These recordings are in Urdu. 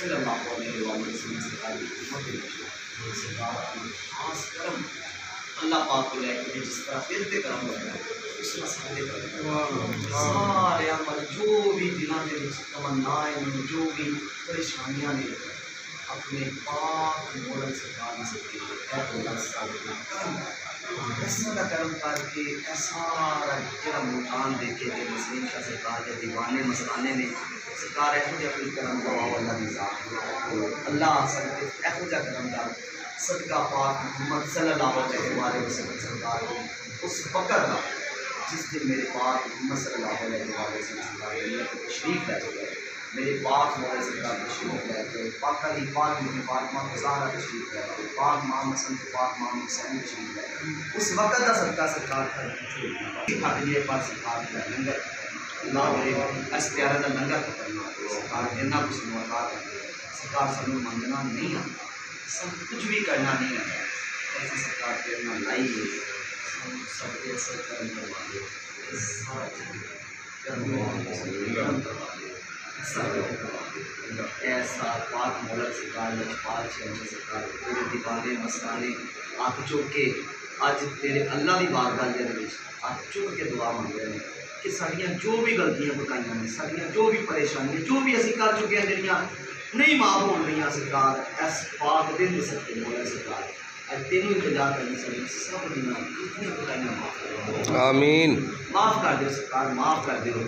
صلی اللہ علیہ وسلم سرکار کی خدمت میں سرکار اپنا خاص کرم اللہ پاک کو لے کے جس طرح پھرتے کرم ہوتا ہے اس طرح سارے کرم سارے عمل جو بھی دلوں کے تمنائیں جو بھی پریشانیاں نے اپنے پاک مولا سرکار نے سب کے لیے اللہ سارے کرم ایسا کا کرم کر کے ایسا جڑا ملتان دیکھے کہ مسلم شاہ سرکار کے دیوانے مستانے نے سرکار ایسا جا کوئی کرم دعا اللہ کی ذات اللہ سب ایسا جا کرم دا صدقہ پاک محمد صلی اللہ علیہ وسلم سرکار اس وقت کا جس دن میرے پاک محمد صلی اللہ علیہ وسلم سرکار نے تشریف لے گئے میرے پاک مولا سرکار تشریف لے گئے پاک علی پاک میں فاطمہ زہرا تشریف لے گئے پاک مام حسن پاک مام حسین تشریف لے گئے اس وقت کا صدقہ سرکار تھک جائے پر سرکار کا لنگر اللہ میرے اس پیارے کا لنگر کرنا سرکار جنہ کچھ نوکار سرکار سب منگنا نہیں آتا سب کچھ بھی کرنا نہیں آتا ایسی سرکار کرنا لائی ہے سب کے اثر کرم کروا دے سارا ایسا پاک مولا سرکار لجپال شہنشاہ سرکار تیرے دیوانے مستانے ہاتھ چک کے اج تیرے اللہ کی بارگاہ دے وچ ہاتھ چک کے دعا مانگ رہے ہیں کہ ساڈیاں جو بھی غلطیاں بتائیاں نے ساڈیاں جو بھی پریشانیاں جو بھی اسی کر چکے ہیں جڑیاں نہیں معاف ہو رہی سرکار اس پاک دن دے سکتے مولا سرکار اج تینوں التجا کرنی ساری سب دیاں کتنی بتائیاں معاف کر آمین معاف کر دیو سرکار معاف کر دیو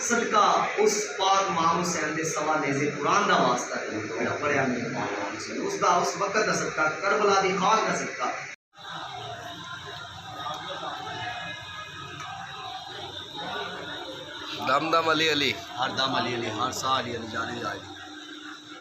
صدقہ اس پاک امام حسین دے سوا نیزے قرآن دا واسطہ جڑا پڑھیا میرے پاک امام حسین اس دا اس وقت دا صدقہ کربلا دی خاک دا صدقہ دم دم علی علی ہر دم علی علی ہر سا علی علی جانے جائے